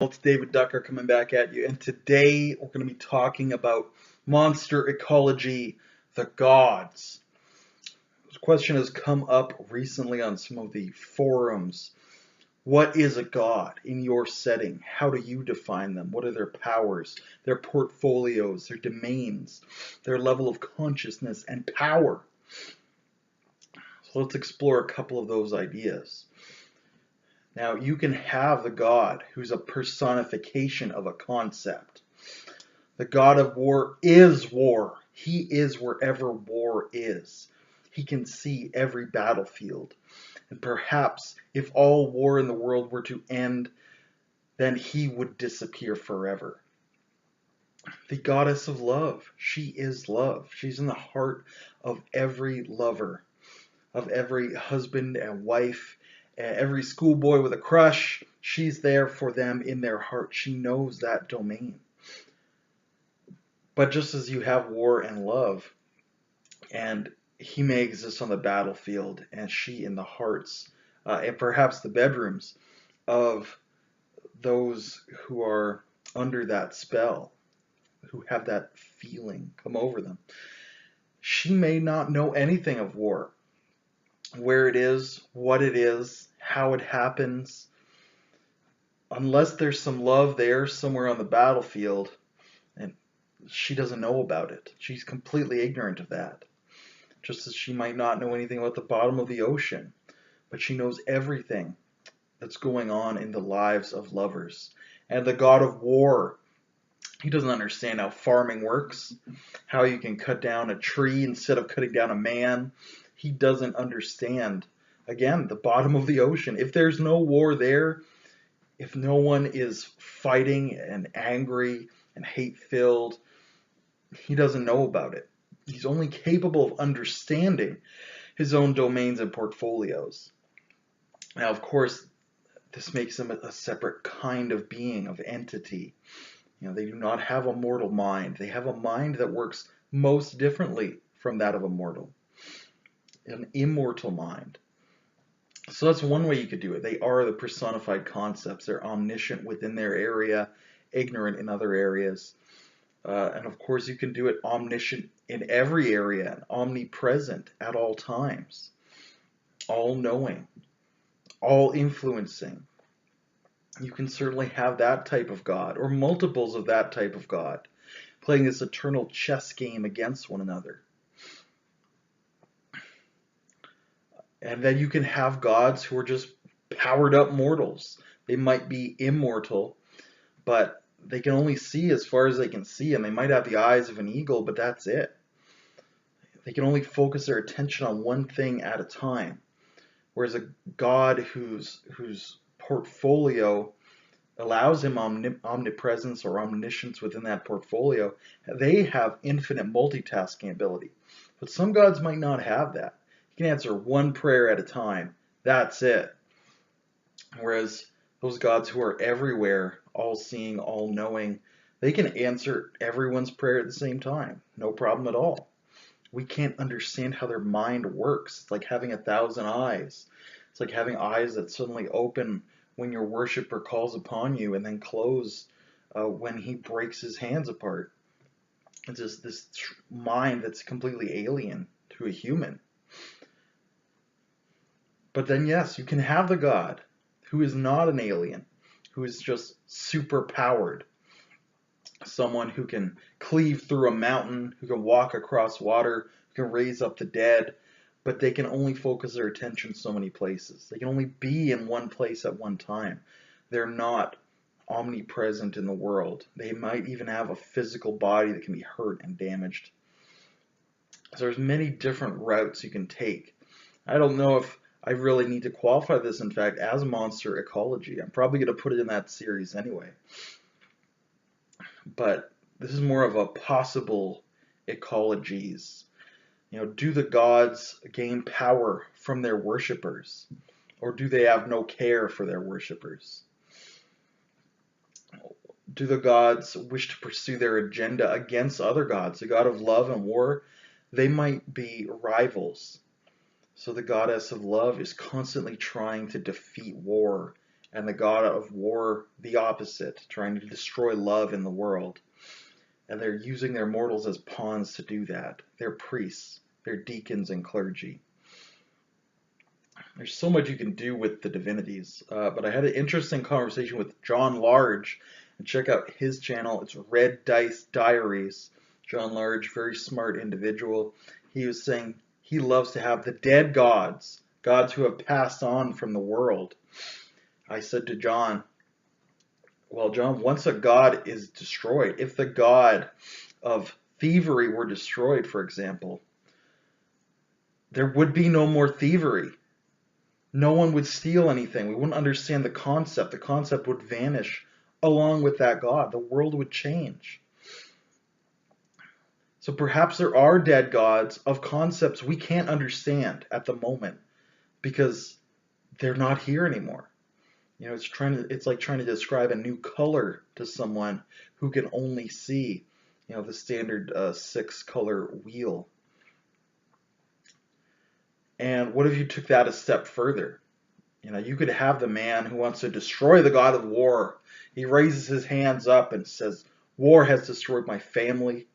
It's David Ducker coming back at you, and today we're going to be talking about monster ecology, the gods. This question has come up recently on some of the forums. What is a god in your setting? How do you define them? What are their powers, their portfolios, their domains, their level of consciousness and power? So let's explore a couple of those ideas. Now, you can have the god who's a personification of a concept. The god of war is war. He is wherever war is. He can see every battlefield. And perhaps if all war in the world were to end, then he would disappear forever. The goddess of love. She is love. She's in the heart of every lover, of every husband and wife, every schoolboy with a crush. She's there for them in their heart. She knows that domain. But just as you have war and love, and he may exist on the battlefield, and she in the hearts, and perhaps the bedrooms of those who are under that spell, who have that feeling come over them. She may not know anything of war, where it is, what it is, how it happens. Unless there's some love there somewhere on the battlefield, and she doesn't know about it. She's completely ignorant of that. Just as she might not know anything about the bottom of the ocean, but she knows everything that's going on in the lives of lovers. And the god of war, he doesn't understand how farming works, how you can cut down a tree instead of cutting down a man. He doesn't understand, again, the bottom of the ocean. If there's no war there, if no one is fighting and angry and hate-filled, he doesn't know about it. He's only capable of understanding his own domains and portfolios. Now, of course, this makes him a separate kind of being, of entity. They do not have a mortal mind. They have a mind that works most differently from that of a mortal. An immortal mind. So that's one way you could do it. They are the personified concepts. They're omniscient within their area, ignorant in other areas. And of course, you can do it omniscient in every area, and omnipresent at all times, all-knowing, all-influencing. You can certainly have that type of God, or multiples of that type of God, playing this eternal chess game against one another. And then you can have gods who are just powered up mortals. They might be immortal, but they can only see as far as they can see, and they might have the eyes of an eagle, but that's it. They can only focus their attention on one thing at a time. Whereas a god whose portfolio allows him omnipresence or omniscience within that portfolio, they have infinite multitasking ability. But some gods might not have that. You can answer one prayer at a time. That's it. Whereas those gods who are everywhere, all-seeing, all-knowing, they can answer everyone's prayer at the same time. No problem at all. We can't understand how their mind works. It's like having 1,000 eyes. It's like having eyes that suddenly open when your worshiper calls upon you and then close when he breaks his hands apart. It's just this mind that's completely alien to a human. But then, yes, you can have the god who is not an alien, who is just super powered. Someone who can cleave through a mountain, who can walk across water, who can raise up the dead, but they can only focus their attention so many places. They can only be in one place at one time. They're not omnipresent in the world. They might even have a physical body that can be hurt and damaged. So there's many different routes you can take. I don't know if I really need to qualify this, in fact, as monster ecology. I'm probably going to put it in that series anyway. But this is more of a possible ecologies. Do the gods gain power from their worshippers? Or do they have no care for their worshippers? Do the gods wish to pursue their agenda against other gods? The god of love and war, they might be rivals. So the goddess of love is constantly trying to defeat war and the god of war the opposite, trying to destroy love in the world. And they're using their mortals as pawns to do that. They're priests, they're deacons and clergy. There's so much you can do with the divinities, but I had an interesting conversation with John Large, and check out his channel. It's Red Dice Diaries. John Large, very smart individual. He was saying he loves to have the dead gods, gods who have passed on from the world. I said to John, well, John, once a god is destroyed, if the god of thievery were destroyed, for example, there would be no more thievery. No one would steal anything. We wouldn't understand the concept. The concept would vanish along with that God. The world would change. So perhaps there are dead gods of concepts we can't understand at the moment because they're not here anymore. You know, it's like trying to describe a new color to someone who can only see, you know, the standard 6-color wheel. And what if you took that a step further? You know, you could have the man who wants to destroy the god of war. He raises his hands up and says, war has destroyed my family,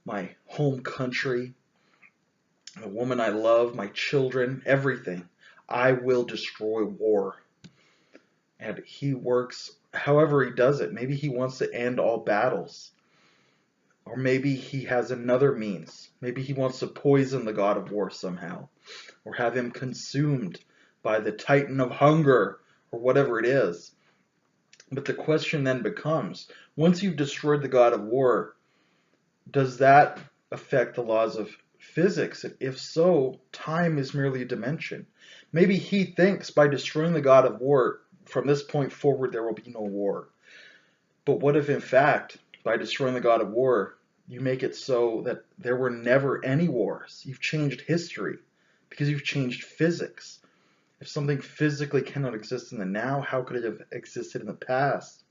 my home country, the woman I love, my children, everything. I will destroy war. And he works however he does it. Maybe he wants to end all battles. Or maybe he has another means. Maybe he wants to poison the god of war somehow. Or have him consumed by the titan of hunger, or whatever it is. But the question then becomes, once you've destroyed the god of war, does that affect the laws of physics? If so, time is merely a dimension. Maybe he thinks by destroying the god of war, from this point forward there will be no war. But what if in fact, by destroying the god of war, you make it so that there were never any wars? You've changed history because you've changed physics. If something physically cannot exist in the now, how could it have existed in the past?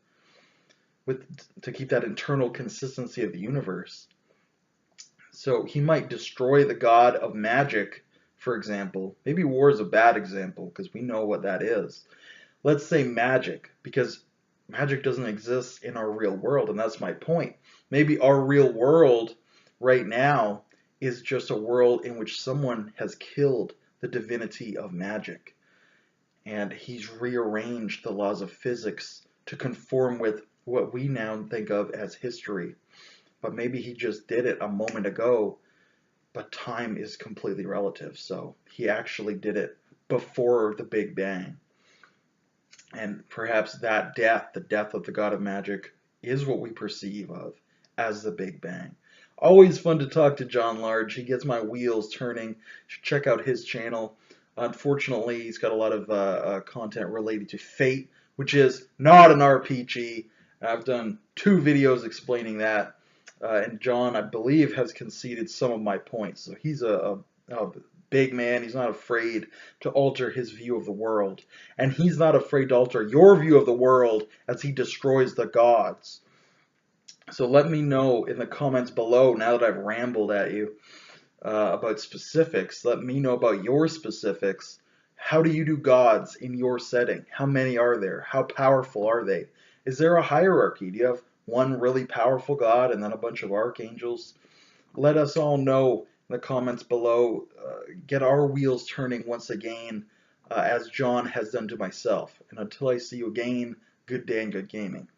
To keep that internal consistency of the universe. So he might destroy the god of magic, for example. Maybe war is a bad example because we know what that is. Let's say magic, because magic doesn't exist in our real world, and that's my point. Maybe our real world right now is just a world in which someone has killed the divinity of magic. And he's rearranged the laws of physics to conform with what we now think of as history. But maybe he just did it a moment ago, but time is completely relative. So he actually did it before the Big Bang. And perhaps that death, the death of the god of magic, is what we perceive of as the Big Bang. Always fun to talk to John Large. He gets my wheels turning. You should check out his channel. Unfortunately, he's got a lot of content related to Fate, which is not an RPG. I've done 2 videos explaining that. And John, I believe, has conceded some of my points. So he's a big man. He's not afraid to alter his view of the world. And he's not afraid to alter your view of the world as he destroys the gods. So let me know in the comments below, now that I've rambled at you about specifics, let me know about your specifics. How do you do gods in your setting? How many are there? How powerful are they? Is there a hierarchy? Do you have one really powerful god and then a bunch of archangels? Let us all know in the comments below. Get our wheels turning once again, as John has done to myself. And until I see you again, good day and good gaming.